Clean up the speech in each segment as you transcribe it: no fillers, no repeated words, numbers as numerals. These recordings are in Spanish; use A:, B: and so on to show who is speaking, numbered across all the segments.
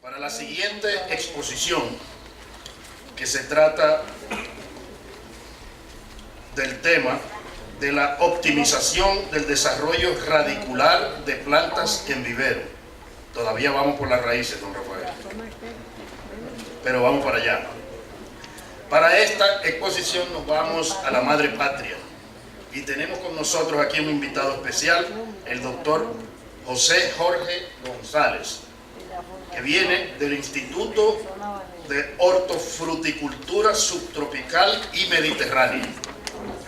A: para la siguiente exposición, que se trata del tema de la optimización del desarrollo radicular de plantas en vivero. Todavía vamos por las raíces, don Rafael, pero vamos para allá. Para esta exposición nos vamos a la madre patria y tenemos con nosotros aquí un invitado especial, el doctor José Jorge González, que viene del Instituto de Hortofruticultura Subtropical y Mediterránea.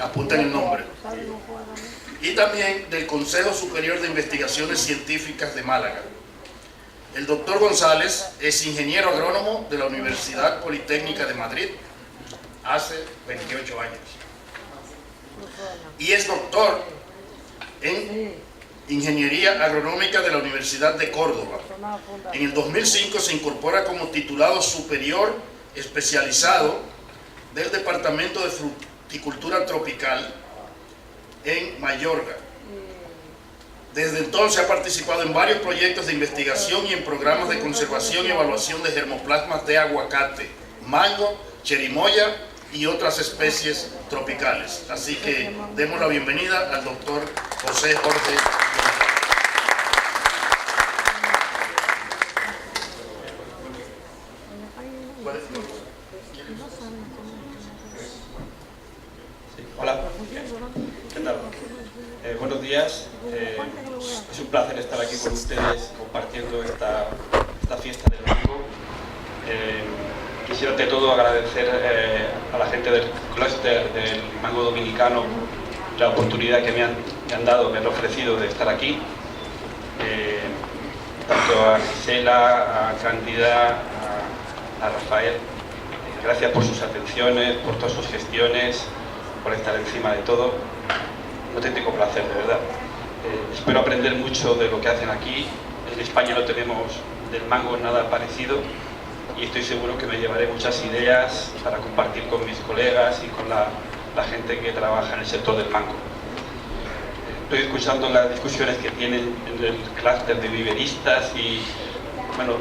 A: Apunten el nombre. Y también del Consejo Superior de Investigaciones Científicas de Málaga. El doctor González es ingeniero agrónomo de la Universidad Politécnica de Madrid hace 28 años. Y es doctor en Ingeniería Agronómica de la Universidad de Córdoba. En el 2005 se incorpora como titulado superior especializado del Departamento de Fruticultura Tropical en Mallorca. Desde entonces ha participado en varios proyectos de investigación y en programas de conservación y evaluación de germoplasmas de aguacate, mango, cherimoya y otras especies tropicales. Así que demos la bienvenida al doctor José Jorge.
B: Hola, ¿qué tal? Buenos días, es un placer estar aquí con ustedes compartiendo esta fiesta del mango. Quisiera ante todo agradecer a la gente del clúster del mango dominicano la oportunidad que me han dado, me han ofrecido de estar aquí. Tanto a Gisela, a Cándida, a Rafael, gracias por sus atenciones, por todas sus gestiones, por estar encima de todo. Un auténtico placer, de verdad. Espero aprender mucho de lo que hacen aquí. En España no tenemos del mango nada parecido y estoy seguro que me llevaré muchas ideas para compartir con mis colegas y con la gente que trabaja en el sector del mango. Estoy escuchando las discusiones que tienen en el clúster de viveristas y, bueno,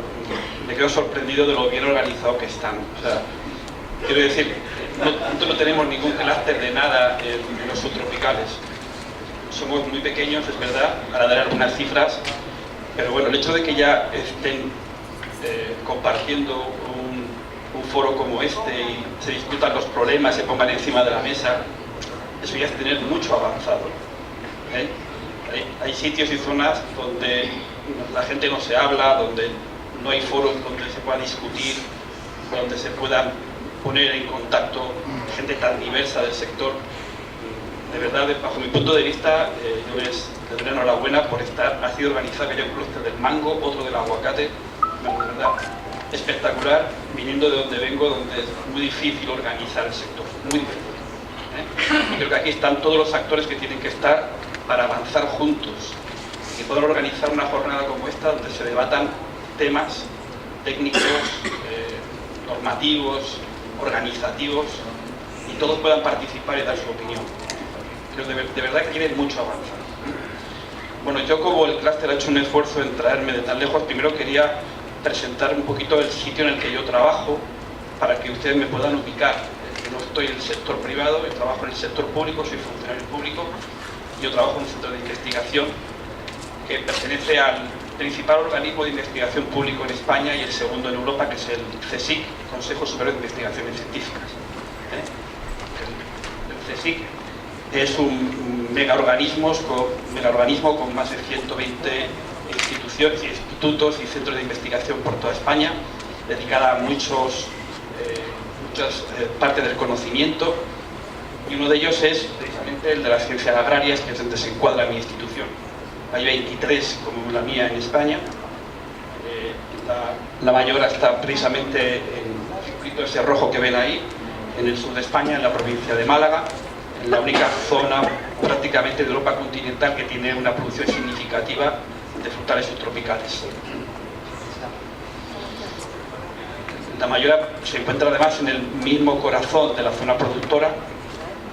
B: me quedo sorprendido de lo bien organizado que están. O sea, quiero decir, no tenemos ningún clúster de nada en los subtropicales. Somos muy pequeños, es verdad, para dar algunas cifras, pero bueno, el hecho de que ya estén compartiendo un foro como este y se discutan los problemas, se pongan encima de la mesa, eso ya es tener mucho avanzado. Hay sitios y zonas donde la gente no se habla, donde no hay foros donde se pueda discutir, donde se puedan poner en contacto gente tan diversa del sector. De verdad, bajo mi punto de vista, yo les doy enhorabuena por estar así organizado, que haya un clúster del mango, otro del aguacate. Bueno, de verdad, espectacular, viniendo de donde vengo, donde es muy difícil organizar el sector, muy difícil. Y creo que aquí están todos los actores que tienen que estar para avanzar juntos y poder organizar una jornada como esta, donde se debatan temas técnicos, normativos, organizativos, y todos puedan participar y dar su opinión. Creo de verdad que tiene mucho avanzado. Bueno, yo, como el clúster ha hecho un esfuerzo en traerme de tan lejos, primero quería presentar un poquito el sitio en el que yo trabajo, para que ustedes me puedan ubicar. No estoy en el sector privado, yo trabajo en el sector público, soy funcionario público. Yo trabajo en un centro de investigación que pertenece al principal organismo de investigación público en España y el segundo en Europa, que es el CSIC, Consejo Superior de Investigaciones Científicas. El CSIC es un megaorganismo con más de 120 instituciones, institutos y centros de investigación por toda España, dedicada a muchas partes del conocimiento, y uno de ellos es precisamente el de las ciencias agrarias, que es donde se encuadra mi institución. Hay 23 como la mía en España. La mayor está precisamente en circuito ese rojo que ven ahí, en el sur de España, en la provincia de Málaga, en la única zona prácticamente de Europa continental que tiene una producción significativa de frutales subtropicales. La mayor se encuentra además en el mismo corazón de la zona productora,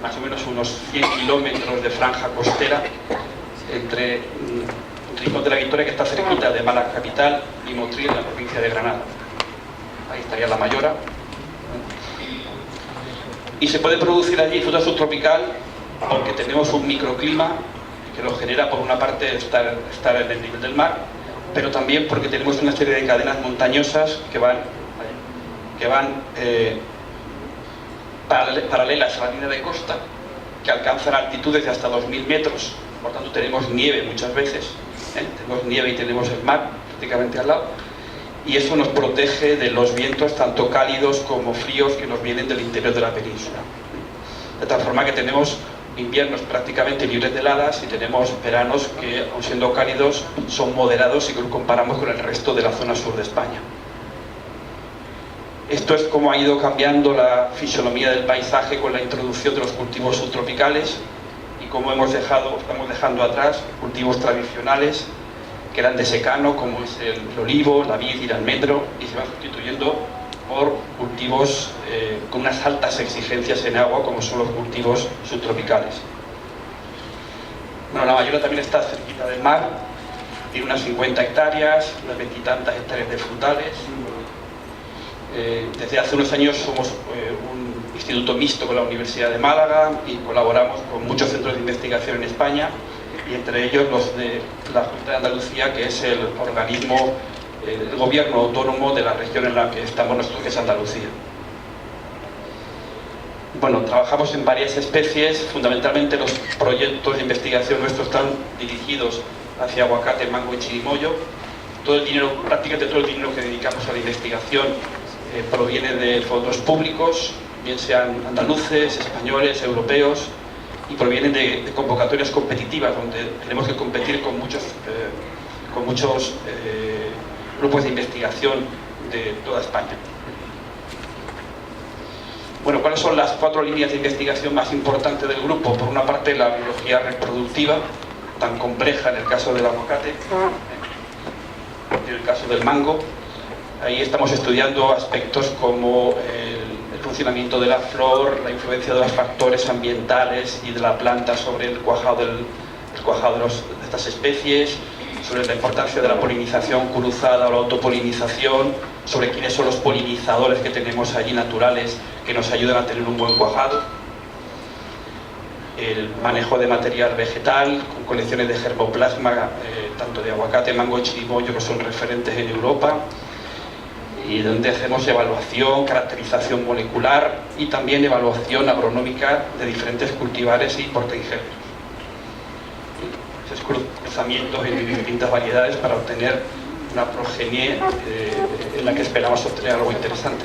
B: más o menos unos 100 kilómetros de franja costera entre Rincón de la Victoria, que está cerquita de Málaga capital, y Motril, en la provincia de Granada. Ahí estaría La Mayora. Y se puede producir allí fruta subtropical porque tenemos un microclima que lo genera, por una parte, estar en el nivel del mar, pero también porque tenemos una serie de cadenas montañosas que van paralelas a la línea de costa, que alcanzan altitudes de hasta 2000 metros. Por tanto, tenemos nieve muchas veces, tenemos nieve y tenemos el mar prácticamente al lado, y eso nos protege de los vientos tanto cálidos como fríos que nos vienen del interior de la península. De tal forma que tenemos inviernos prácticamente libres de heladas y tenemos veranos que, aun siendo cálidos, son moderados si lo comparamos con el resto de la zona sur de España. Esto es como ha ido cambiando la fisonomía del paisaje con la introducción de los cultivos subtropicales y cómo estamos dejando atrás cultivos tradicionales que eran de secano, como es el olivo, la vid y el almendro, y se van sustituyendo por cultivos con unas altas exigencias en agua, como son los cultivos subtropicales. Bueno, La Mayora también está cerquita del mar, tiene unas 50 hectáreas, unas 20 y tantas hectáreas de frutales. Desde hace unos años somos un instituto mixto con la Universidad de Málaga y colaboramos con muchos centros de investigación en España, y entre ellos los de la Junta de Andalucía, que es el organismo, el gobierno autónomo de la región en la que estamos nosotros, que es Andalucía. Bueno, trabajamos en varias especies. Fundamentalmente los proyectos de investigación nuestros están dirigidos hacia aguacate, mango y chirimoyo. Prácticamente todo el dinero que dedicamos a la investigación proviene de fondos públicos, bien sean andaluces, españoles, europeos, y provienen de convocatorias competitivas, donde tenemos que competir con muchos grupos de investigación de toda España. Bueno, ¿cuáles son las 4 líneas de investigación más importantes del grupo? Por una parte, la biología reproductiva, tan compleja en el caso del aguacate, en el caso del mango. Ahí estamos estudiando aspectos como el funcionamiento de la flor, la influencia de los factores ambientales y de la planta sobre el cuajado de estas especies, sobre la importancia de la polinización cruzada o la autopolinización, sobre quiénes son los polinizadores que tenemos allí naturales que nos ayudan a tener un buen cuajado, el manejo de material vegetal con colecciones de germoplasma, tanto de aguacate, mango y chirimoyo, que son referentes en Europa, y donde hacemos evaluación, caracterización molecular y también evaluación agronómica de diferentes cultivares y portainjertos. Esos cruzamientos en distintas variedades para obtener una progenie en la que esperamos obtener algo interesante.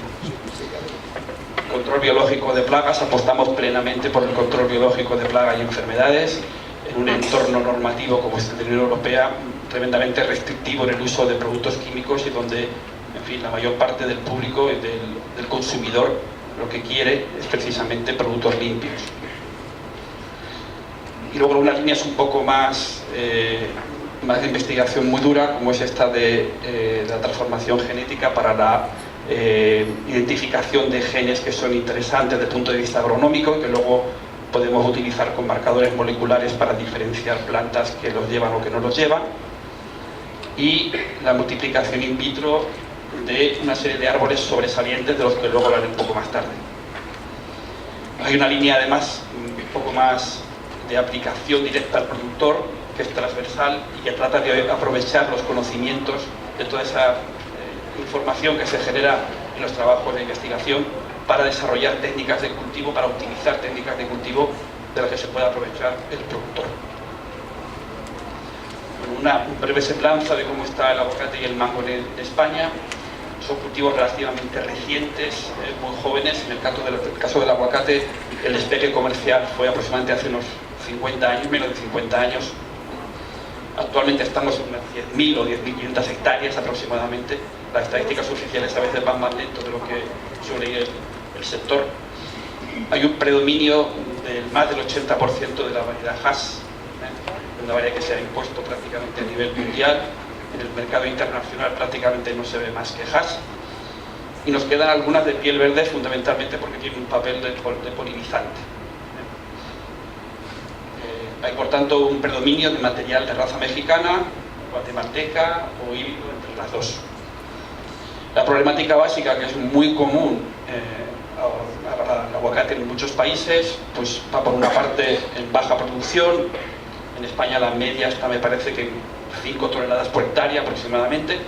B: Control biológico de plagas. Apostamos plenamente por el control biológico de plagas y enfermedades en un entorno normativo como es el de la Unión Europea, tremendamente restrictivo en el uso de productos químicos, y donde, en fin, la mayor parte del público y del consumidor lo que quiere es precisamente productos limpios. Y luego unas líneas un poco más de investigación muy dura, como es esta de la transformación genética para la identificación de genes que son interesantes desde el punto de vista agronómico y que luego podemos utilizar con marcadores moleculares para diferenciar plantas que los llevan o que no los llevan, y la multiplicación in vitro de una serie de árboles sobresalientes de los que luego hablaré un poco más tarde. Hay una línea además un poco más de aplicación directa al productor, que es transversal y que trata de aprovechar los conocimientos de toda esa información que se genera en los trabajos de investigación para desarrollar técnicas de cultivo, para optimizar técnicas de cultivo de las que se pueda aprovechar el productor. Una breve semblanza de cómo está el aguacate y el mango en España. Son cultivos relativamente recientes, muy jóvenes. En el caso del aguacate, el despegue comercial fue aproximadamente hace unos 50 años, menos de 50 años. Actualmente estamos en unas 10.000 o 10.500 hectáreas aproximadamente. Las estadísticas oficiales a veces van más lento de lo que suele ir el sector. Hay un predominio del más del 80% de la variedad Hass, una variedad que se ha impuesto prácticamente a nivel mundial. En el mercado internacional prácticamente no se ve más que Hass. Y nos quedan algunas de piel verde, fundamentalmente porque tienen un papel de polinizante. Hay por tanto un predominio de material de raza mexicana, guatemalteca o híbrido entre las dos. La problemática básica, que es muy común al aguacate en muchos países, pues va por una parte en baja producción. En España la media está, me parece que en 5 toneladas por hectárea aproximadamente.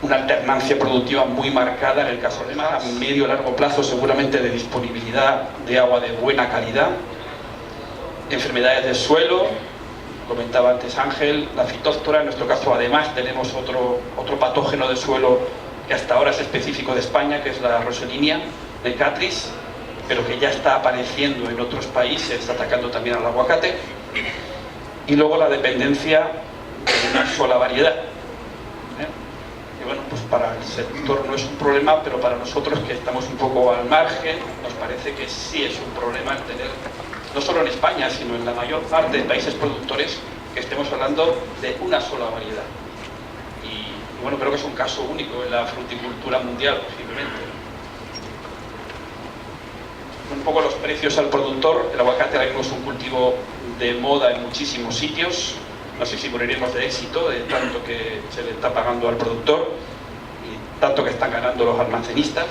B: Una alternancia productiva muy marcada en el caso de más, a medio y largo plazo seguramente de disponibilidad de agua de buena calidad. Enfermedades del suelo, comentaba antes Ángel, la fitóftora. En nuestro caso además tenemos otro patógeno de suelo que hasta ahora es específico de España, que es la Roselinea necatris, pero que ya está apareciendo en otros países, atacando también al aguacate. Y luego la dependencia de una sola variedad. Y bueno, pues para el sector no es un problema, pero para nosotros, que estamos un poco al margen, nos parece que sí es un problema el tener, no solo en España, sino en la mayor parte de países productores, que estemos hablando de una sola variedad. Y bueno, creo que es un caso único en la fruticultura mundial, posiblemente. Un poco los precios al productor. El aguacate ahora mismo es un cultivo de moda en muchísimos sitios. No sé si moriremos de éxito de tanto que se le está pagando al productor y tanto que están ganando los almacenistas.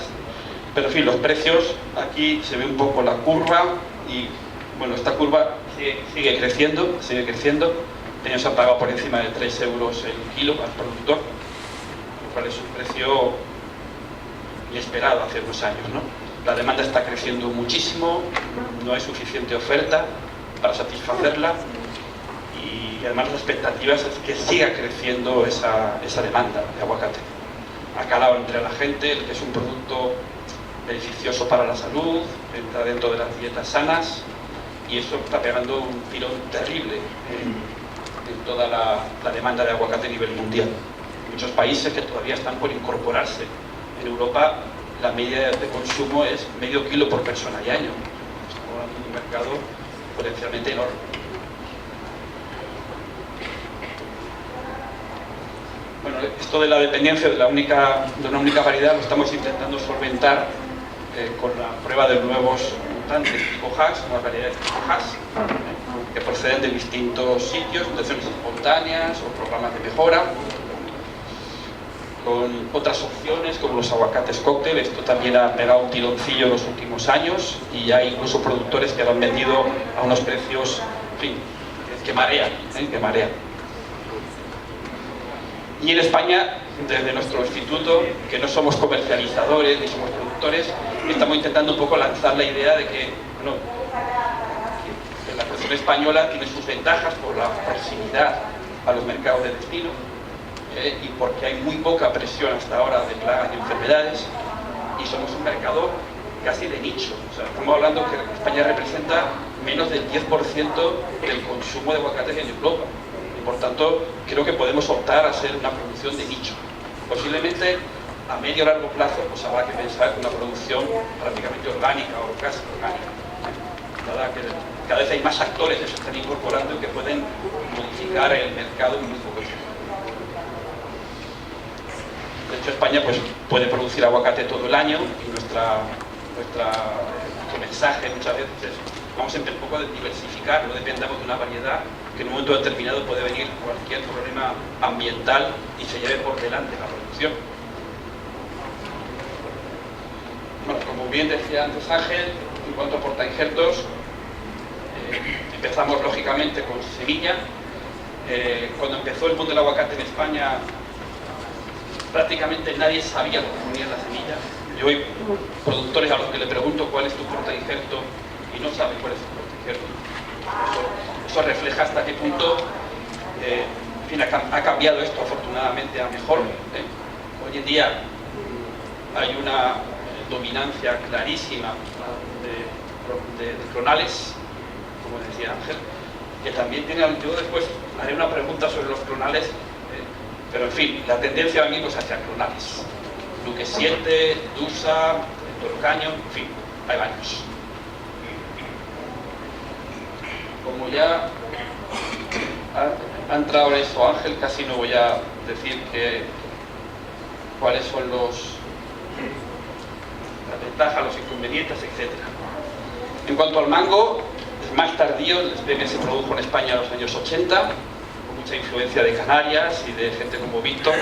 B: Pero en fin, los precios, aquí se ve un poco la curva y bueno, esta curva sigue creciendo. Este año se ha pagado por encima de 3 euros el kilo al productor, lo cual es un precio inesperado hace unos años, ¿no? La demanda está creciendo muchísimo, no hay suficiente oferta para satisfacerla y además las expectativas es que siga creciendo esa demanda de aguacate. Ha calado entre la gente el que es un producto beneficioso para la salud, entra dentro de las dietas sanas y eso está pegando un tirón terrible en toda la demanda de aguacate a nivel mundial. Muchos países que todavía están por incorporarse. En Europa la media de consumo es medio kilo por persona y año. Estamos hablando de un mercado potencialmente enorme. Bueno, esto de la dependencia de una única variedad lo estamos intentando solventar con la prueba de nuevos mutantes tipo Hass, nuevas variedades tipo Hass, que proceden de distintos sitios, mutaciones espontáneas o programas de mejora, con otras opciones como los aguacates cóctel. Esto también ha pegado un tironcillo en los últimos años y hay incluso productores que lo han vendido a unos precios, en fin, que marean. Y en España, desde nuestro instituto, que no somos comercializadores ni somos productores, estamos intentando un poco lanzar la idea de que, bueno, que la producción española tiene sus ventajas por la proximidad a los mercados de destino, y porque hay muy poca presión hasta ahora de plagas y enfermedades, y somos un mercado casi de nicho. O sea, estamos hablando que España representa menos del 10% del consumo de aguacates en Europa, y por tanto creo que podemos optar a ser una producción de nicho. Posiblemente a medio o largo plazo pues habrá que pensar en una producción prácticamente orgánica o casi orgánica. Cada vez hay más actores que se están incorporando y que pueden modificar el mercado en muy poco tiempo. De hecho, España pues, puede producir aguacate todo el año y nuestro mensaje muchas veces es vamos a un poco a diversificar, no dependamos de una variedad que en un momento determinado puede venir cualquier problema ambiental y se lleve por delante la producción. Bueno, como bien decía antes Ángel, en cuanto a portainjertos, empezamos lógicamente con semilla. Cuando empezó el boom del aguacate en España, prácticamente nadie sabía lo que ponía en la semilla. Yo hay productores a los que le pregunto cuál es tu portainjerto y no saben cuál es su portainjerto. Eso refleja hasta qué punto en fin, ha cambiado esto afortunadamente a mejor. Hoy en día hay una dominancia clarísima de clonales, como decía Ángel, que también tiene. Yo después haré una pregunta sobre los clonales, pero en fin, la tendencia ahora mismo es hacia clonales. Luque 7, Dusa, Torocaño, en fin, hay varios. Como ya ha entrado en eso Ángel, casi no voy a decir cuáles son las ventajas, los inconvenientes, etc. En cuanto al mango, es más tardío. El despegue se produjo en España en los años 80, con mucha influencia de Canarias y de gente como Víctor,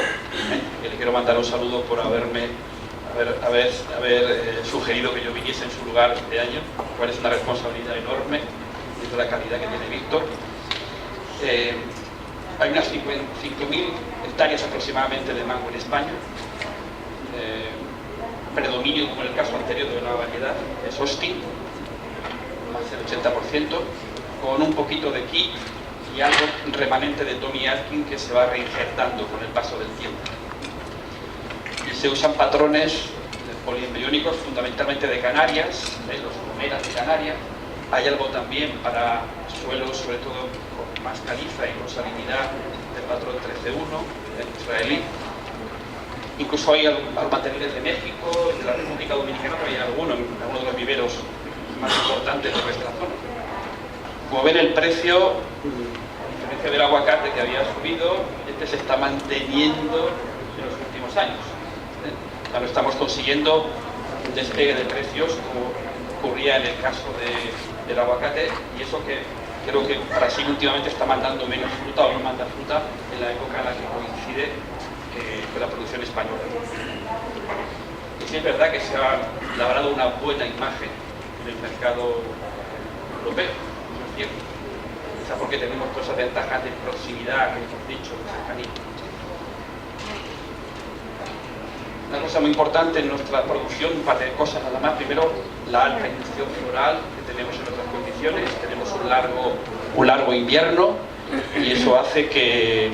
B: que le quiero mandar un saludo por haber sugerido que yo viniese en su lugar este año, lo cual es una responsabilidad enorme, viendo la calidad que tiene Víctor. Hay unas 5.000 hectáreas aproximadamente de mango en España. Predominio, como en el caso anterior, de una variedad, es Austin, más del 80%, con un poquito de Key y algo remanente de Tony Atkin que se va reinsertando con el paso del tiempo. Y se usan patrones poliembriónicos fundamentalmente de Canarias, los gomeras de Canarias. Hay algo también para suelos, sobre todo con más caliza y con salinidad, del patrón 13-1, del israelí. Incluso hay materiales de México, de la República Dominicana, pero hay algunos de los viveros más importantes de nuestra zona. Como ven, el precio, a diferencia del aguacate que había subido, se está manteniendo en los últimos años. Ya no estamos consiguiendo un despegue de precios como ocurría en el caso del aguacate, y eso que creo que Brasil últimamente está mandando menos fruta o no manda fruta en la época en la que coincide con la producción española. Y sí es verdad que se ha labrado una buena imagen en el mercado europeo, ¿no es cierto? Quizá porque tenemos todas esas ventajas de proximidad que hemos dicho, de cercanía. Una cosa muy importante en nuestra producción, un par de cosas nada más. Primero, la alta inducción floral que tenemos en otras condiciones. Tenemos un largo invierno y eso hace que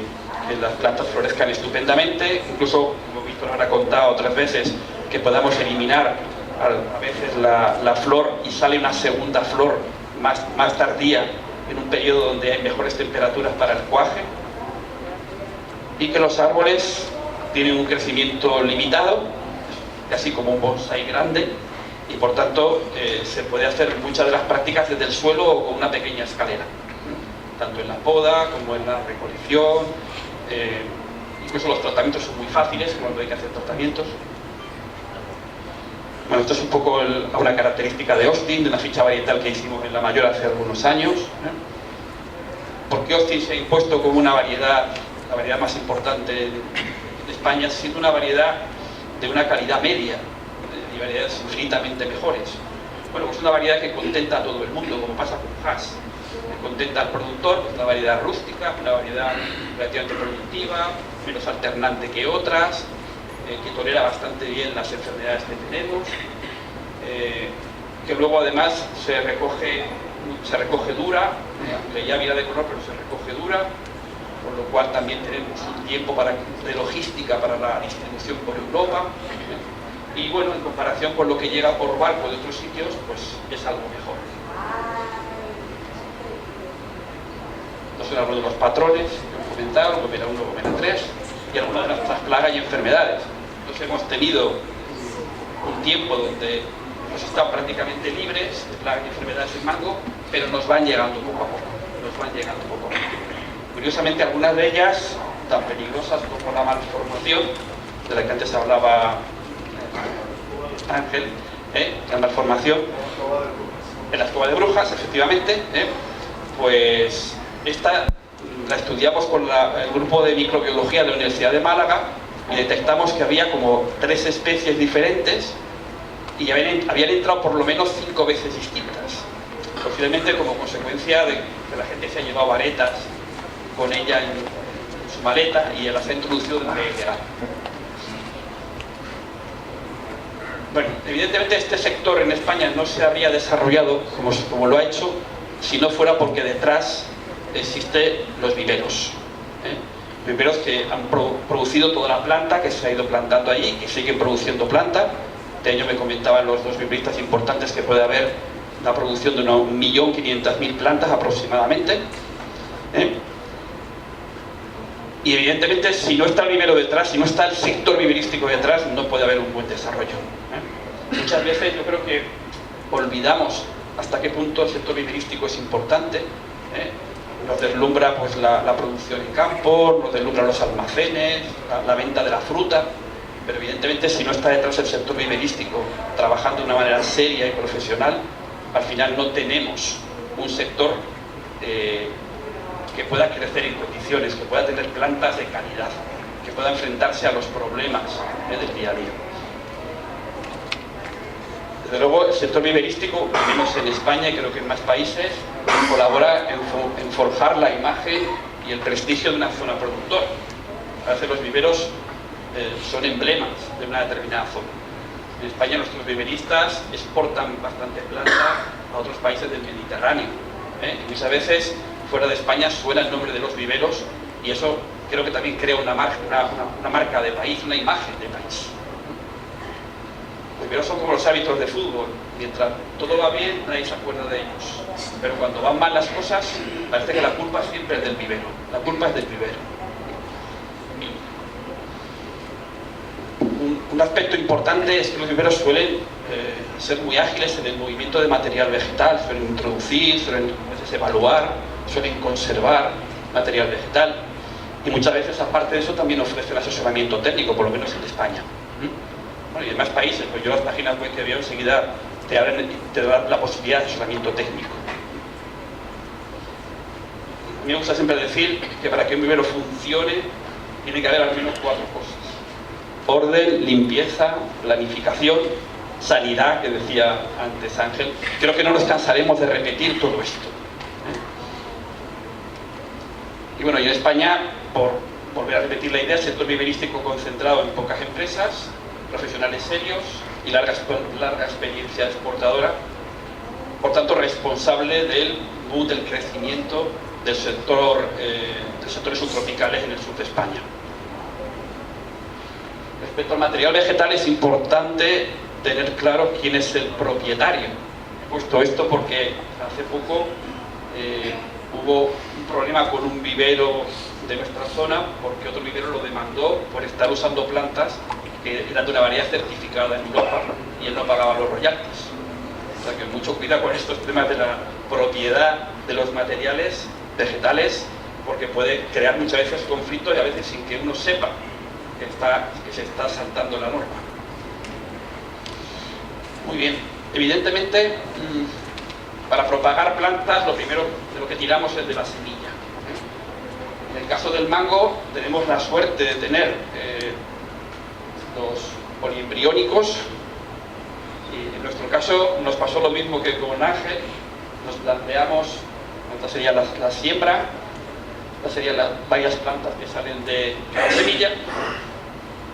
B: las plantas florezcan estupendamente. Incluso, como Víctor habrá contado otras veces, que podamos eliminar a veces la flor y sale una segunda flor más tardía en un periodo donde hay mejores temperaturas para el cuaje, y que los árboles tienen un crecimiento limitado, casi como un bonsái grande, y por tanto se puede hacer muchas de las prácticas desde el suelo o con una pequeña escalera, tanto en la poda como en la recolección. Incluso los tratamientos son muy fáciles cuando hay que hacer tratamientos. Bueno, esto es un poco una característica de Austin, de una ficha varietal que hicimos en La Mayor hace algunos años. ¿Por qué Austin se ha impuesto como una variedad, la variedad más importante de España, siendo una variedad de una calidad media y variedades infinitamente mejores? Bueno, pues una variedad que contenta a todo el mundo, como pasa con Hass. Contenta al productor, es una variedad rústica, una variedad relativamente productiva, menos alternante que otras, que tolera bastante bien las enfermedades que tenemos, que luego además se recoge dura, aunque ya viene de color, pero se recoge dura, por lo cual también tenemos un tiempo de logística para la distribución por Europa, y bueno, en comparación con lo que llega por barco de otros sitios, pues es algo mejor. Entonces hablo de los patrones que hemos comentado, gomera 1, gomera 3, y algunas de las plagas y enfermedades. Entonces hemos tenido un tiempo donde hemos estado prácticamente libres de plagas y enfermedades en mango, pero nos van llegando poco a poco. Curiosamente, algunas de ellas tan peligrosas como la malformación, de la que antes hablaba Ángel, la malformación en la escoba de brujas, efectivamente, pues esta la estudiamos con el grupo de microbiología de la Universidad de Málaga y detectamos que había como 3 especies diferentes y habían entrado por lo menos 5 veces distintas, posiblemente como consecuencia de que la gente se ha llevado varetas con ella en su maleta y las ha introducido de manera ilegal. Bueno, evidentemente este sector en España no se habría desarrollado como lo ha hecho si no fuera porque detrás existen los viveros. Viveros que han producido toda la planta que se ha ido plantando allí, que siguen produciendo planta. Este año me comentaban los dos viveristas importantes que puede haber la producción de 1.500.000 plantas aproximadamente. Y evidentemente si no está el vivero detrás, si no está el sector viverístico detrás, no puede haber un buen desarrollo. Muchas veces yo creo que olvidamos hasta qué punto el sector viverístico es importante. Nos deslumbra pues la producción en campo, nos deslumbran los almacenes, la venta de la fruta, pero evidentemente si no está detrás el sector viverístico trabajando de una manera seria y profesional, al final no tenemos un sector que pueda crecer en condiciones, que pueda tener plantas de calidad, que pueda enfrentarse a los problemas del día a día. Desde luego, el sector viverístico, vivimos en España y creo que en más países, colabora en forjar la imagen y el prestigio de una zona productora. A veces los viveros son emblemas de una determinada zona. En España nuestros viveristas exportan bastante planta a otros países del Mediterráneo. Y muchas veces fuera de España suena el nombre de los viveros y eso creo que también crea una marca de país, una imagen de país. Los viveros son como los hábitos de fútbol. Mientras todo va bien, nadie se acuerda de ellos. Pero cuando van mal las cosas, parece que la culpa siempre es del vivero. La culpa es del vivero. Un aspecto importante es que los viveros suelen ser muy ágiles en el movimiento de material vegetal, suelen introducir, suelen a veces evaluar, suelen conservar material vegetal y muchas veces aparte de eso también ofrecen asesoramiento técnico, por lo menos en España. Bueno, y en más países, pues yo las páginas web que veo enseguida te dan la posibilidad de asesoramiento técnico. A mí me gusta siempre decir que para que un vivero funcione tiene que haber al menos 4 cosas: orden, limpieza, planificación, sanidad, que decía antes Ángel. Creo que no nos cansaremos de repetir todo esto. Y bueno, y en España, por volver a repetir la idea, sector viverístico concentrado en pocas empresas, profesionales serios y larga experiencia exportadora, por tanto responsable del boom del crecimiento del sector, de sectores subtropicales en el sur de España. Respecto al material vegetal es importante tener claro quién es el propietario. He puesto esto porque hace poco hubo un problema con un vivero de nuestra zona porque otro vivero lo demandó por estar usando plantas que eran de una variedad certificada en Europa y él no pagaba los royalties. O sea que mucho cuidado con estos temas de la propiedad de los materiales vegetales porque puede crear muchas veces conflictos y a veces sin que uno sepa que se está saltando la norma. Muy bien, evidentemente para propagar plantas lo primero de lo que tiramos es de la semilla. En el caso del mango tenemos la suerte de tener los poliembriónicos y en nuestro caso nos pasó lo mismo que con Ángel. Nos planteamos, esta sería la siembra, estas serían las varias plantas que salen de la semilla.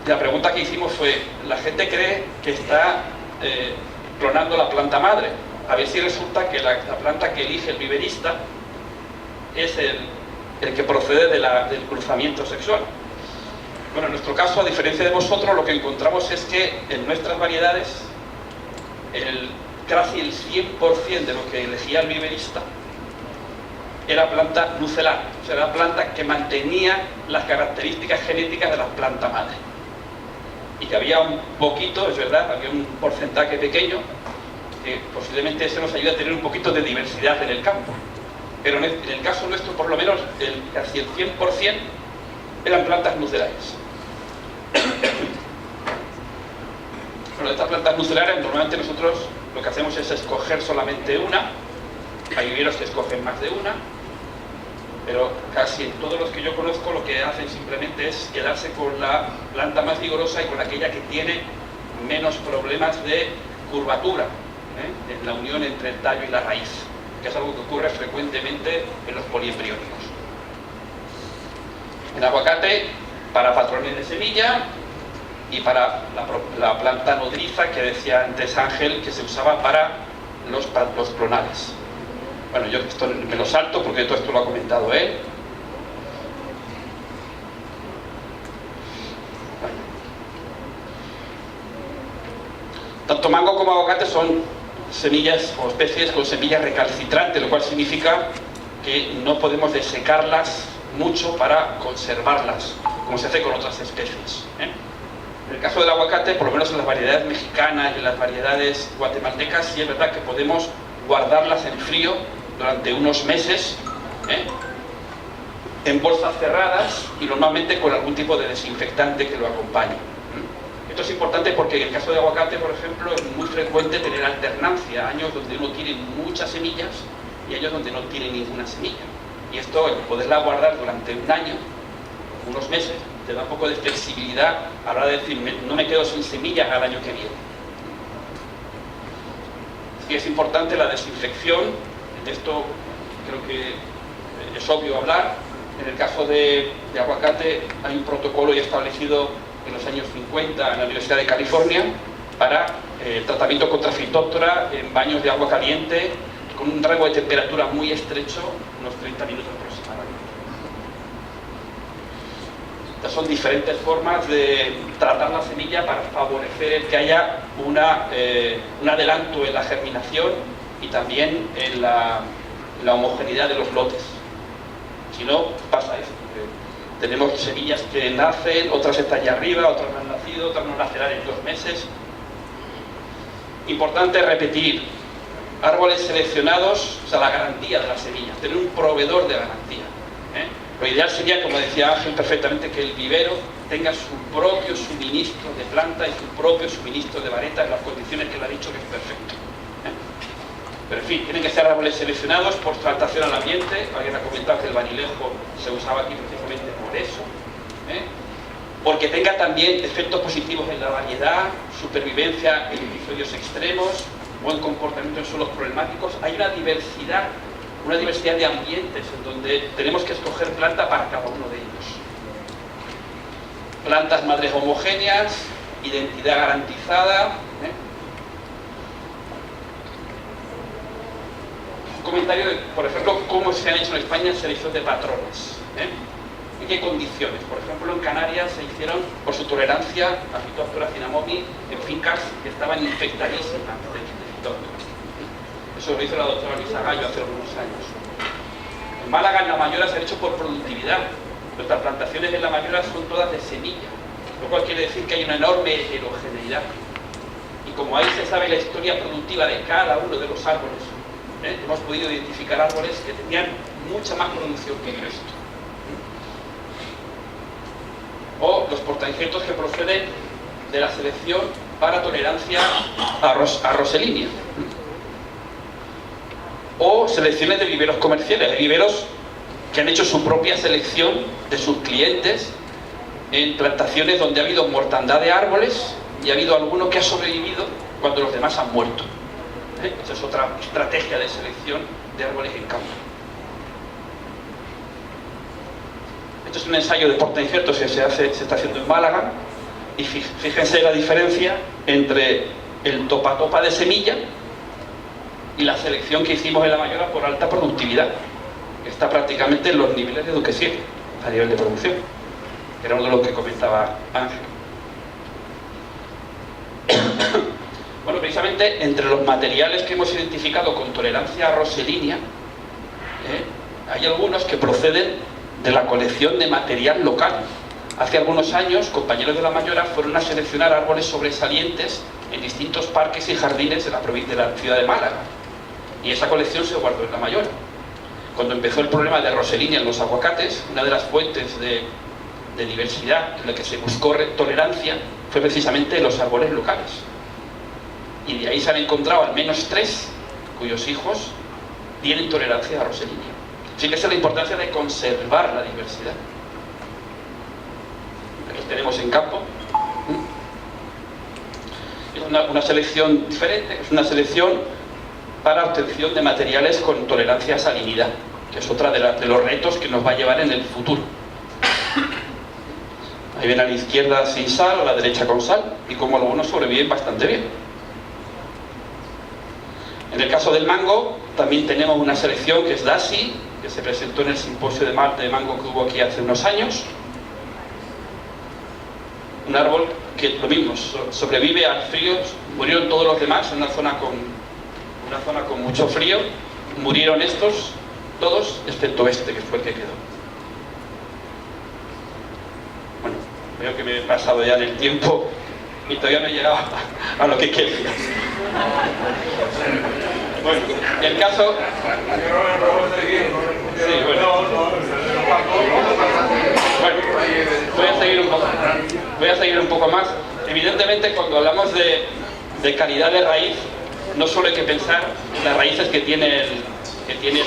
B: Y la pregunta que hicimos fue, la gente cree que está clonando la planta madre, a ver si resulta que la planta que elige el viverista es el que procede del cruzamiento sexual. Bueno, en nuestro caso, a diferencia de vosotros, lo que encontramos es que en nuestras variedades casi el 100% de lo que elegía el viverista era planta nucelar, o sea, era planta que mantenía las características genéticas de la planta madre. Y que había un poquito, es verdad, había un porcentaje pequeño que posiblemente eso nos ayuda a tener un poquito de diversidad en el campo. Pero en el caso nuestro, por lo menos, casi el 100% eran plantas nucelares. Bueno, de estas plantas nucelares, normalmente nosotros lo que hacemos es escoger solamente una. Hay viveros que escogen más de una, pero casi en todos los que yo conozco lo que hacen simplemente es quedarse con la planta más vigorosa y con aquella que tiene menos problemas de curvatura, en la unión entre el tallo y la raíz, que es algo que ocurre frecuentemente en los poliembriónicos. En aguacate, para patrones de semilla y para la planta nodriza que decía antes Ángel, que se usaba para los clonales. Bueno, yo esto me lo salto porque todo esto lo ha comentado él. Bueno. Tanto mango como aguacate son semillas o especies con semillas recalcitrantes, lo cual significa que no podemos desecarlas mucho para conservarlas, como se hace con otras especies. En el caso del aguacate, por lo menos en las variedades mexicanas y en las variedades guatemaltecas, sí es verdad que podemos guardarlas en frío durante unos meses, en bolsas cerradas y normalmente con algún tipo de desinfectante que lo acompañe. Esto es importante porque en el caso de aguacate, por ejemplo, es muy frecuente tener alternancia, años donde uno tiene muchas semillas y años donde no tiene ninguna semilla. Y esto, el poderla guardar durante un año, unos meses, te da un poco de flexibilidad a la hora de decir, no me quedo sin semillas al año que viene. Sí es importante la desinfección, de esto creo que es obvio hablar. En el caso de aguacate hay un protocolo ya establecido en los años 50 en la Universidad de California para tratamiento contra fitóptora en baños de agua caliente con un rango de temperatura muy estrecho, unos 30 minutos aproximadamente. Estas son diferentes formas de tratar la semilla para favorecer el que haya un adelanto en la germinación y también en la homogeneidad de los lotes. Si no, pasa eso. Tenemos semillas que nacen, otras están allá arriba, otras no han nacido, otras no nacerán en 2 meses. Importante repetir, árboles seleccionados, o sea, la garantía de las semillas, tener un proveedor de garantía. Lo ideal sería, como decía Ángel perfectamente, que el vivero tenga su propio suministro de planta y su propio suministro de vareta en las condiciones que él ha dicho que es perfecto. Pero en fin, tienen que ser árboles seleccionados por su adaptación al ambiente. Alguien ha comentado que el vanilejo se usaba aquí precisamente por eso. Porque tenga también efectos positivos en la variedad, supervivencia en episodios extremos, buen comportamiento en suelos problemáticos. Hay una diversidad de ambientes en donde tenemos que escoger planta para cada uno de ellos. Plantas madres homogéneas, identidad garantizada. Un comentario de, por ejemplo, cómo se han hecho en España selección de patrones. ¿En qué condiciones? Por ejemplo, en Canarias se hicieron por su tolerancia a Phytophthora cinnamomi en fincas que estaban infectadísimas de Phytophthora. Eso lo hizo la doctora Luisa Gallo hace algunos años. En Málaga, en La Mayora, se han hecho por productividad. Nuestras plantaciones en La Mayora son todas de semilla, lo cual quiere decir que hay una enorme heterogeneidad. Y como ahí se sabe la historia productiva de cada uno de los árboles, hemos podido identificar árboles que tenían mucha más producción que el resto. O los portainjertos que proceden de la selección para tolerancia a Roselinea. O selecciones de viveros comerciales, de viveros que han hecho su propia selección de sus clientes en plantaciones donde ha habido mortandad de árboles y ha habido alguno que ha sobrevivido cuando los demás han muerto. Esa es otra estrategia de selección de árboles en campo. Esto es un ensayo de portainjertos que se está haciendo en Málaga y fíjense la diferencia entre el topa-topa de semilla y la selección que hicimos en La Mayora por alta productividad, que está prácticamente en los niveles de Duque 7 a nivel de producción, que era uno de los que comentaba Ángel. Bueno, precisamente entre los materiales que hemos identificado con tolerancia a Roselinea, hay algunos que proceden de la colección de material local. Hace algunos años, compañeros de La Mayora fueron a seleccionar árboles sobresalientes en distintos parques y jardines de la ciudad de Málaga. Y esa colección se guardó en La Mayora. Cuando empezó el problema de Roselinea en los aguacates, una de las fuentes de diversidad en la que se buscó tolerancia fue precisamente los árboles locales. Y de ahí se han encontrado al menos 3 cuyos hijos tienen tolerancia a Roselinea. Así que esa es la importancia de conservar la diversidad. Aquí tenemos en campo. Es una selección diferente, es una selección para obtención de materiales con tolerancia a salinidad, que es otra de los retos que nos va a llevar en el futuro. Ahí ven a la izquierda sin sal, a la derecha con sal, y como algunos sobreviven bastante bien. En el caso del mango, también tenemos una selección que es Daisy, que se presentó en el simposio de mango que hubo aquí hace unos años. Un árbol que lo mismo, sobrevive al frío. Murieron todos los demás en una zona con mucho frío. Murieron estos, todos, excepto este, que fue el que quedó. Bueno, veo que me he pasado ya en el tiempo y todavía no he llegado a lo que quería. Bueno, el caso... Sí, bueno. Bueno, voy a seguir un poco más. Evidentemente, cuando hablamos de calidad de raíz, no solo hay que pensar en las raíces que tiene que tiene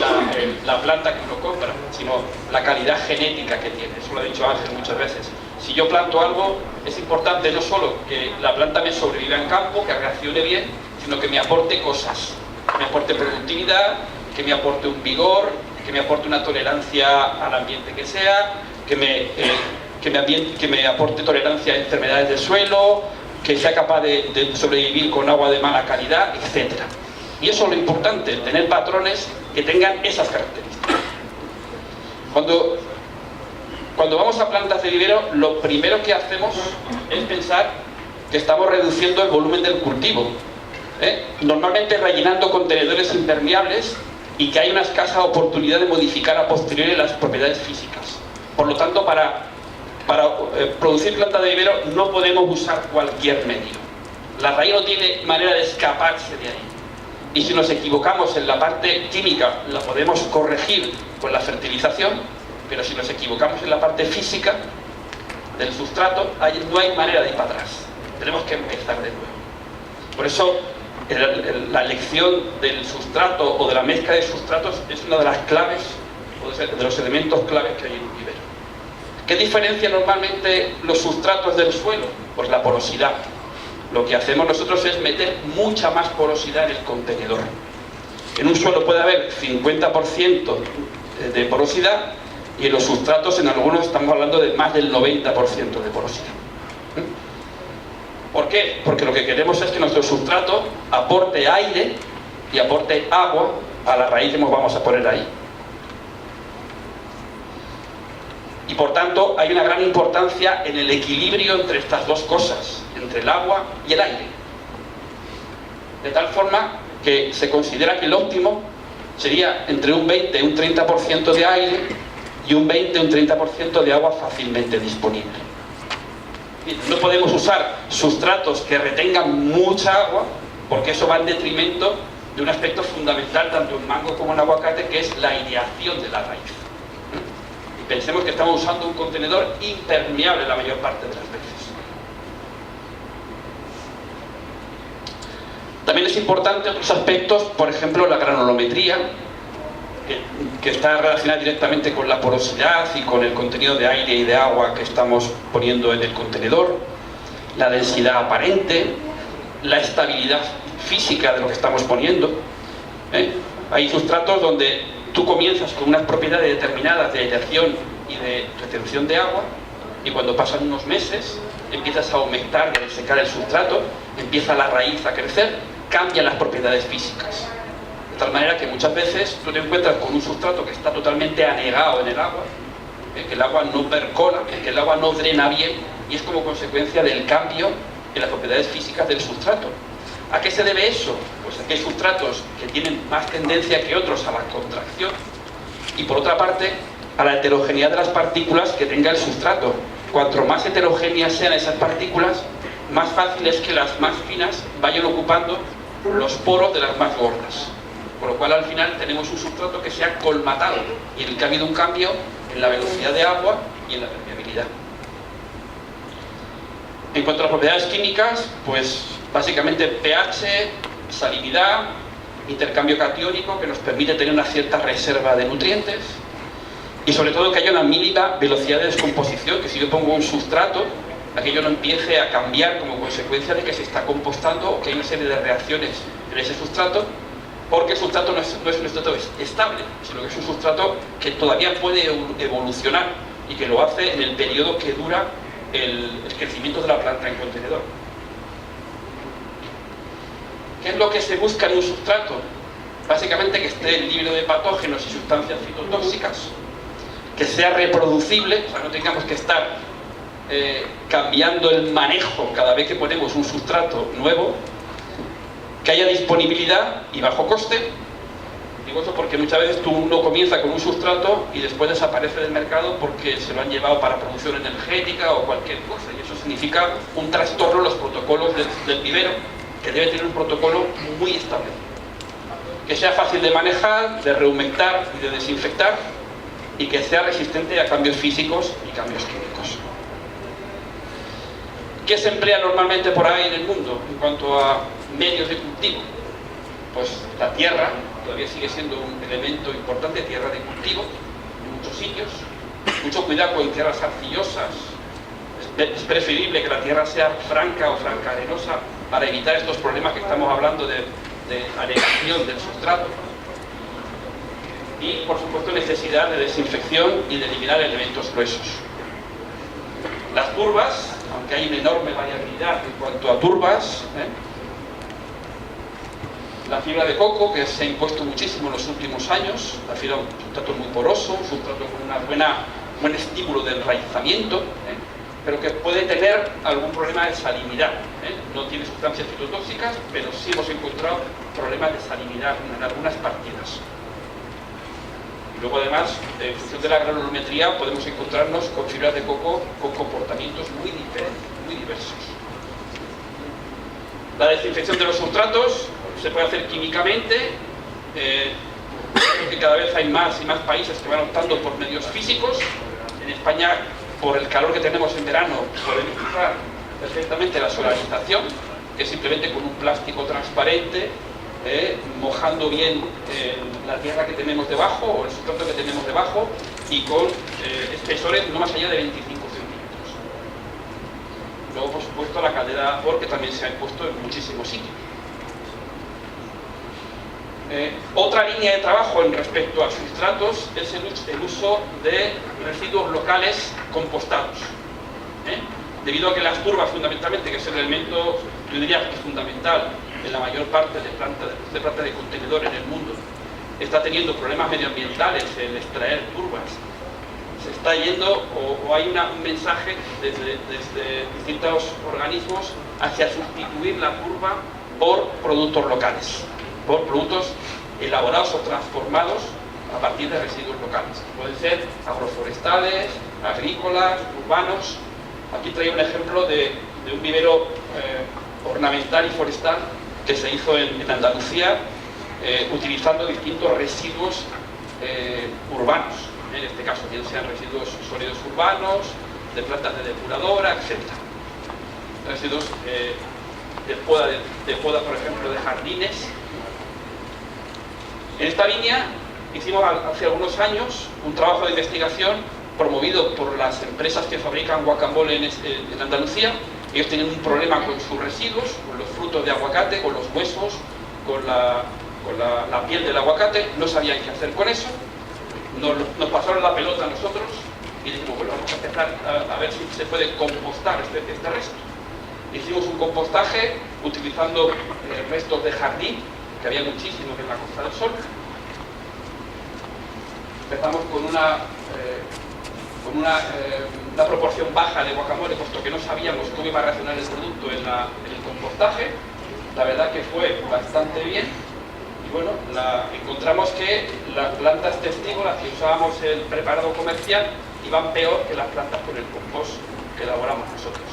B: la planta que uno compra, sino la calidad genética que tiene. Eso lo ha dicho Ángel muchas veces. Si yo planto algo, es importante no solo que la planta me sobreviva en campo, que reaccione bien, sino que me aporte cosas, que me aporte productividad, que me aporte un vigor, que me aporte una tolerancia al ambiente que sea, que me aporte tolerancia a enfermedades del suelo, que sea capaz de sobrevivir con agua de mala calidad, etc. Y eso es lo importante, tener patrones que tengan esas características. Cuando vamos a plantas de vivero, lo primero que hacemos es pensar que estamos reduciendo el volumen del cultivo, normalmente rellenando contenedores impermeables, y que hay una escasa oportunidad de modificar a posteriori las propiedades físicas. Por lo tanto, para producir planta de vivero no podemos usar cualquier medio. La raíz no tiene manera de escaparse de ahí. Y si nos equivocamos en la parte química, la podemos corregir con la fertilización, pero si nos equivocamos en la parte física del sustrato, no hay manera de ir para atrás. Tenemos que empezar de nuevo. Por eso, la elección del sustrato o de la mezcla de sustratos es una de las claves, o de los elementos claves que hay en un vivero. ¿Qué diferencia normalmente los sustratos del suelo? Pues la porosidad. Lo que hacemos nosotros es meter mucha más porosidad en el contenedor. En un suelo puede haber 50% de porosidad, y en los sustratos, en algunos, estamos hablando de más del 90% de porosidad. ¿Por qué? Porque lo que queremos es que nuestro sustrato aporte aire y aporte agua a la raíz que nos vamos a poner ahí. Y por tanto hay una gran importancia en el equilibrio entre estas dos cosas, entre el agua y el aire. De tal forma que se considera que el óptimo sería entre un 20 y un 30% de aire y un 20 o un 30% de agua fácilmente disponible. No podemos usar sustratos que retengan mucha agua, porque eso va en detrimento de un aspecto fundamental tanto en mango como en aguacate, que es la aireación de la raíz. Y pensemos que estamos usando un contenedor impermeable la mayor parte de las veces. También es importante otros aspectos, por ejemplo la granulometría, que está relacionada directamente con la porosidad y con el contenido de aire y de agua que estamos poniendo en el contenedor, la densidad aparente, la estabilidad física de lo que estamos poniendo. Hay sustratos donde tú comienzas con unas propiedades determinadas de aireación y de retención de agua, y cuando pasan unos meses empiezas a aumentar y a desecar el sustrato, empieza la raíz a crecer, cambian las propiedades físicas. De tal manera que muchas veces tú te encuentras con un sustrato que está totalmente anegado en el agua, que el agua no percola, que el agua no drena bien, y es como consecuencia del cambio en las propiedades físicas del sustrato. ¿A qué se debe eso? Pues a que hay sustratos que tienen más tendencia que otros a la contracción, y por otra parte a la heterogeneidad de las partículas que tenga el sustrato. Cuanto más heterogéneas sean esas partículas, más fácil es que las más finas vayan ocupando los poros de las más gordas. Por lo cual al final tenemos un sustrato que se ha colmatado y en el que ha habido un cambio en la velocidad de agua y en la permeabilidad. En cuanto a las propiedades químicas, pues básicamente pH, salinidad, intercambio catiónico que nos permite tener una cierta reserva de nutrientes, y sobre todo que haya una mínima velocidad de descomposición, que si yo pongo un sustrato, aquello no empiece a cambiar como consecuencia de que se está compostando o que hay una serie de reacciones en ese sustrato, porque el sustrato no es un sustrato estable, sino que es un sustrato que todavía puede evolucionar y que lo hace en el periodo que dura el crecimiento de la planta en contenedor. ¿Qué es lo que se busca en un sustrato? Básicamente que esté libre de patógenos y sustancias fitotóxicas, que sea reproducible, o sea, no tengamos que estar cambiando el manejo cada vez que ponemos un sustrato nuevo, que haya disponibilidad y bajo coste. Digo eso porque muchas veces uno comienza con un sustrato y después desaparece del mercado porque se lo han llevado para producción energética o cualquier cosa, y eso significa un trastorno en los protocolos del vivero, que debe tener un protocolo muy estable, que sea fácil de manejar, de rehumectar y de desinfectar, y que sea resistente a cambios físicos y cambios químicos. ¿Qué se emplea normalmente por ahí en el mundo en cuanto a medios de cultivo? Pues la tierra, todavía sigue siendo un elemento importante, tierra de cultivo en muchos sitios. Mucho cuidado con tierras arcillosas. Es preferible que la tierra sea franca o franca arenosa para evitar estos problemas que estamos hablando de anegación del sustrato. Y, por supuesto, necesidad de desinfección y de eliminar elementos gruesos. Las turbas, aunque hay una enorme variabilidad en cuanto a turbas, la fibra de coco, que se ha impuesto muchísimo en los últimos años, la fibra es un sustrato muy poroso, un sustrato con un buen estímulo de enraizamiento, pero que puede tener algún problema de salinidad. No tiene sustancias fitotóxicas, pero sí hemos encontrado problemas de salinidad en algunas partidas. Y luego, además, en función de la granulometría, podemos encontrarnos con fibras de coco con comportamientos muy diferentes, muy diversos. La desinfección de los sustratos se puede hacer químicamente. Creo que cada vez hay más y más países que van optando por medios físicos. En España, por el calor que tenemos en verano, podemos usar perfectamente la solarización, que es simplemente con un plástico transparente, mojando bien la tierra que tenemos debajo o el sustrato que tenemos debajo, y con espesores no más allá de 25 centímetros. Luego, por supuesto, la caldera de vapor, que también se ha impuesto en muchísimos sitios. Otra línea de trabajo en respecto a sustratos es el uso de residuos locales compostados. Debido a que las turbas, fundamentalmente, que es el elemento, yo diría que es fundamental en la mayor parte de planta de contenedor en el mundo, está teniendo problemas medioambientales el extraer turbas. Se está yendo, o hay un mensaje desde distintos organismos hacia sustituir la turba por productos locales, por productos elaborados o transformados a partir de residuos locales. Pueden ser agroforestales, agrícolas, urbanos. Aquí traigo un ejemplo de un vivero ornamental y forestal que se hizo en Andalucía, utilizando distintos residuos urbanos. En este caso, bien sean residuos sólidos urbanos, de plantas de depuradora, etc. Residuos de poda, por ejemplo, de jardines. En esta línea hicimos hace algunos años un trabajo de investigación promovido por las empresas que fabrican guacamole en Andalucía. Ellos tienen un problema con sus residuos, con los frutos de aguacate, con los huesos, con la piel del aguacate. No sabían qué hacer con eso. Nos pasaron la pelota a nosotros y dijimos, bueno, vamos a empezar a ver si se puede compostar este resto. Hicimos un compostaje utilizando restos de jardín, que había muchísimos en la Costa del Sol. Empezamos con una proporción baja de guacamole, puesto que no sabíamos cómo iba a reaccionar el producto en el compostaje. La verdad que fue bastante bien. Y bueno, encontramos que las plantas testigo, las que usábamos el preparado comercial, iban peor que las plantas con el compost que elaboramos nosotros.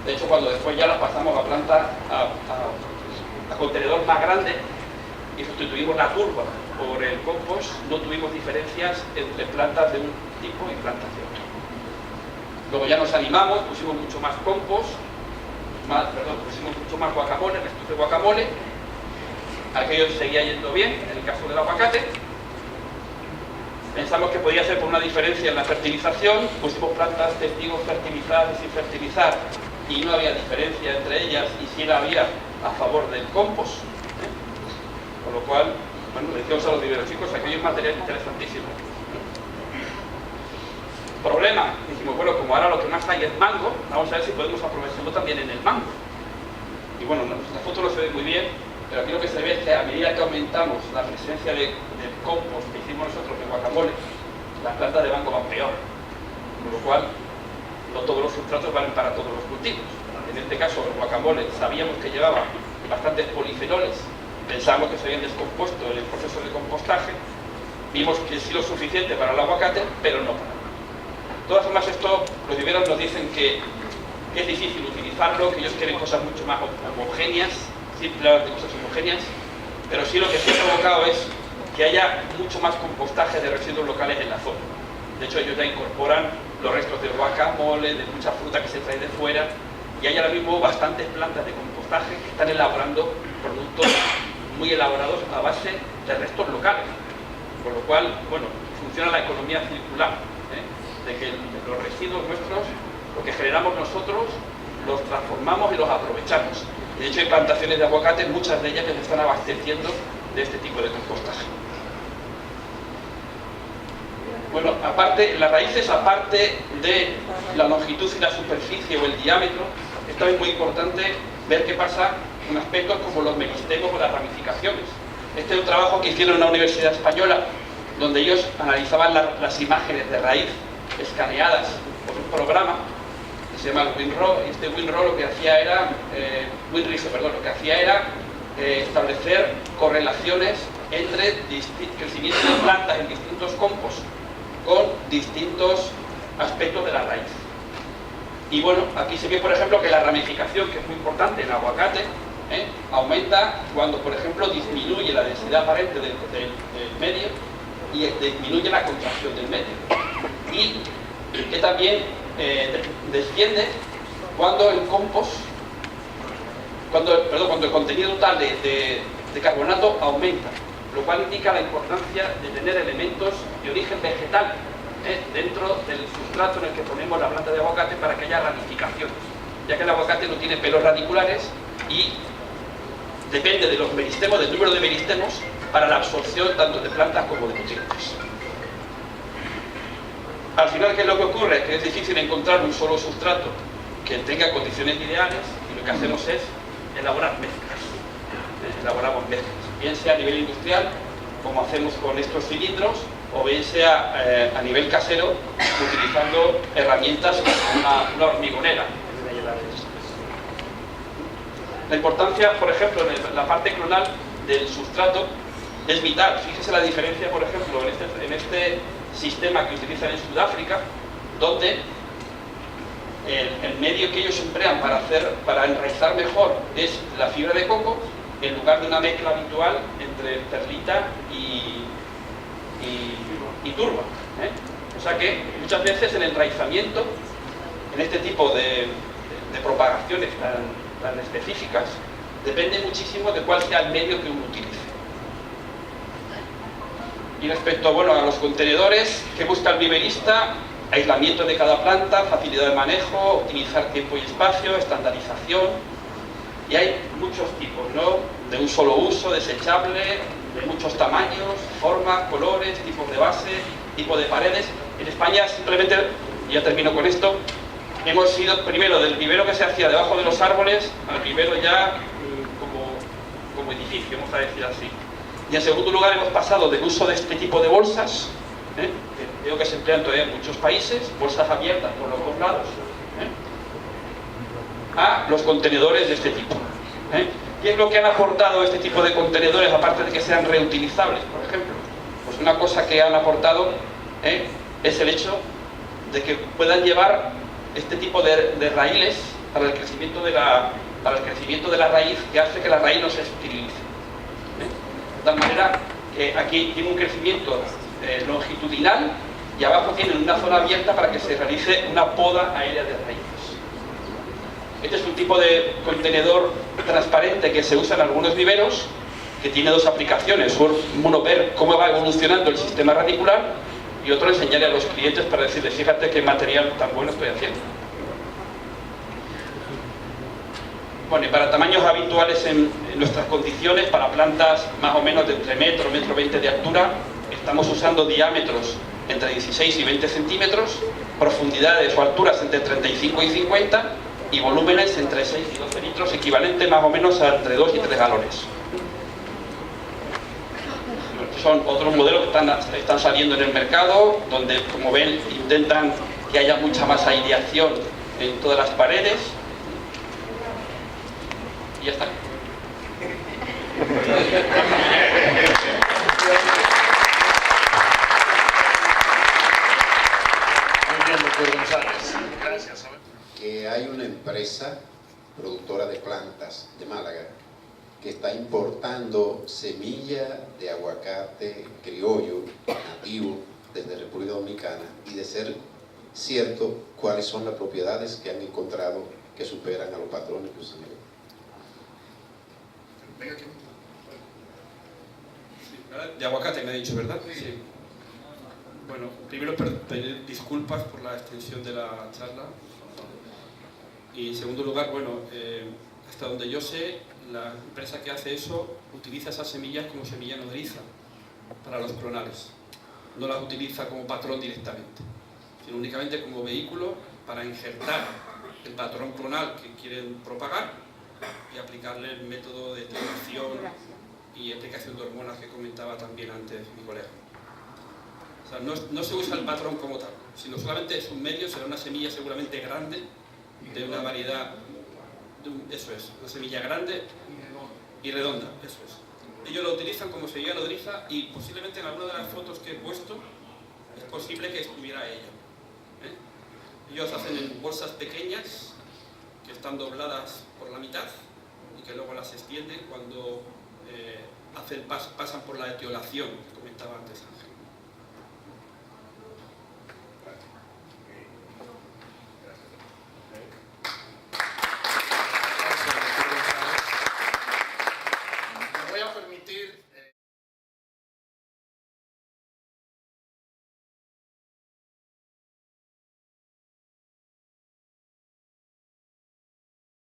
B: De hecho, cuando después ya las pasamos a plantas a contenedor más grande y sustituimos la turba por el compost, no tuvimos diferencias entre plantas de un tipo y plantas de otro. Luego ya nos animamos, pusimos mucho más compost, pusimos mucho más guacamole, restos de guacamole. Aquello seguía yendo bien, en el caso del aguacate. Pensamos que podía ser por una diferencia en la fertilización, pusimos plantas testigos fertilizadas y sin fertilizar, y no había diferencia entre ellas, y sí la había a favor del compost. Con lo cual, bueno, le decíamos a los bibliotecarios, aquello es material interesantísimo. Problema, dijimos, bueno, como ahora lo que más hay es mango, vamos a ver si podemos aprovecharlo también en el mango. Y bueno, la foto no se ve muy bien, pero aquí lo que se ve es que a medida que aumentamos la presencia del compost que hicimos nosotros de guacamole, las plantas de mango van peor. Con lo cual, no todos los sustratos valen para todos los cultivos. En este caso, el guacamole sabíamos que llevaba bastantes polifenoles, pensábamos que se habían descompuesto en el proceso de compostaje, vimos que sí lo suficiente para el aguacate, pero no para. De todas formas, esto, los viveros nos dicen que es difícil utilizarlo, que ellos quieren cosas mucho más homogéneas, simples de cosas homogéneas, pero sí lo que se ha provocado es que haya mucho más compostaje de residuos locales en la zona. De hecho, ellos ya incorporan los restos de guacamole, de mucha fruta que se trae de fuera, y hay ahora mismo bastantes plantas de compostaje que están elaborando productos
C: muy elaborados a base de restos locales, con lo cual, bueno, funciona la economía circular, de que los residuos nuestros, lo que generamos nosotros, los transformamos y los aprovechamos. Y de hecho hay plantaciones de aguacate, muchas de ellas que se están abasteciendo de este tipo de compostaje. Bueno, aparte, las raíces, aparte de la longitud y la superficie o el diámetro, es también muy importante ver qué pasa con aspectos como los meristemos o las ramificaciones. Este es un trabajo que hicieron en una universidad española, donde ellos analizaban las imágenes de raíz escaneadas por un programa que se llama el WinRAR. Este WinRAR lo que hacía era, lo que hacía era establecer correlaciones entre crecimiento de plantas en distintos compos con distintos aspectos de la raíz. Y bueno, aquí se ve, por ejemplo, que la ramificación, que es muy importante en el aguacate, aumenta cuando, por ejemplo, disminuye la densidad aparente del medio y disminuye la contracción del medio. Y que también desciende cuando el compost, cuando el contenido total de carbonato aumenta, lo cual indica la importancia de tener elementos de origen vegetal dentro del sustrato en el que ponemos la planta de aguacate para que haya ramificaciones, ya que el aguacate no tiene pelos radiculares y depende de los meristemos, del número de meristemos para la absorción tanto de plantas como de nutrientes. Al final, ¿qué es lo que ocurre? Que es difícil encontrar un solo sustrato que tenga condiciones ideales y lo que hacemos es elaborar mezclas. Elaboramos mezclas, bien sea a nivel industrial, como hacemos con estos cilindros, o bien sea a nivel casero, utilizando herramientas como una hormigonera. La importancia, por ejemplo, en la parte clonal del sustrato es vital. Fíjese la diferencia, por ejemplo, en este sistema que utilizan en Sudáfrica, donde el medio que ellos emplean para enraizar mejor es la fibra de coco, en lugar de una mezcla habitual entre perlita y turba. O sea que muchas veces el enraizamiento en este tipo de propagaciones tan específicas depende muchísimo de cuál sea el medio que uno utilice. Y respecto a los contenedores, ¿qué busca el viverista? Aislamiento de cada planta, facilidad de manejo, optimizar tiempo y espacio, estandarización. Y hay muchos tipos, ¿no? De un solo uso, desechable, de muchos tamaños, formas, colores, tipos de base, tipo de paredes. En España simplemente, ya termino con esto, hemos ido primero del vivero que se hacía debajo de los árboles al vivero ya como edificio, vamos a decir así. Y en segundo lugar hemos pasado del uso de este tipo de bolsas, que veo que se emplean todavía en muchos países, bolsas abiertas por los dos lados, a los contenedores de este tipo. ¿Qué es lo que han aportado este tipo de contenedores, aparte de que sean reutilizables, por ejemplo? Pues una cosa que han aportado es el hecho de que puedan llevar este tipo de raíles para el crecimiento de la raíz, que hace que la raíz no se esterilice. De tal manera que aquí tiene un crecimiento longitudinal y abajo tienen una zona abierta para que se realice una poda aérea de raíces. Este es un tipo de contenedor transparente que se usa en algunos viveros, que tiene dos aplicaciones. Uno, ver cómo va evolucionando el sistema radicular, y otro, enseñarle a los clientes para decirles, fíjate qué material tan bueno estoy haciendo. Bueno, y para tamaños habituales en nuestras condiciones, para plantas más o menos de entre metro, metro 20 de altura, estamos usando diámetros entre 16 y 20 centímetros, profundidades o alturas entre 35 y 50, y volúmenes entre 6 y 12 litros, equivalente más o menos a entre 2 y 3 galones. Son otros modelos que están saliendo en el mercado, donde, como ven, intentan que haya mucha más aireación en todas las paredes. Y ya está.
A: Muy bien, doctor González. Gracias.
D: Que hay una empresa productora de plantas de Málaga que está importando semilla de aguacate criollo, nativo, desde República Dominicana, y de ser cierto, cuáles son las propiedades que han encontrado que superan a los patrones que usan ellos.
A: Venga aquí.
C: De aguacate me ha dicho, ¿verdad? Sí. Bueno, primero pedir disculpas por la extensión de la charla. Y en segundo lugar, bueno, hasta donde yo sé, la empresa que hace eso utiliza esas semillas como semilla nodriza para los clonales. No las utiliza como patrón directamente, sino únicamente como vehículo para injertar el patrón clonal que quieren propagar y aplicarle el método de etiolación y aplicación de hormonas que comentaba también antes mi colega. O sea, no se usa el patrón como tal, sino solamente es un medio, será una semilla seguramente grande, de una variedad, eso es, una semilla grande y redonda, eso es. Ellos lo utilizan como semilla nodriza y posiblemente en alguna de las fotos que he puesto es posible que estuviera ella. Ellos hacen en bolsas pequeñas que están dobladas por la mitad y que luego las extienden cuando pasan por la etiolación que comentaba antes Ángel.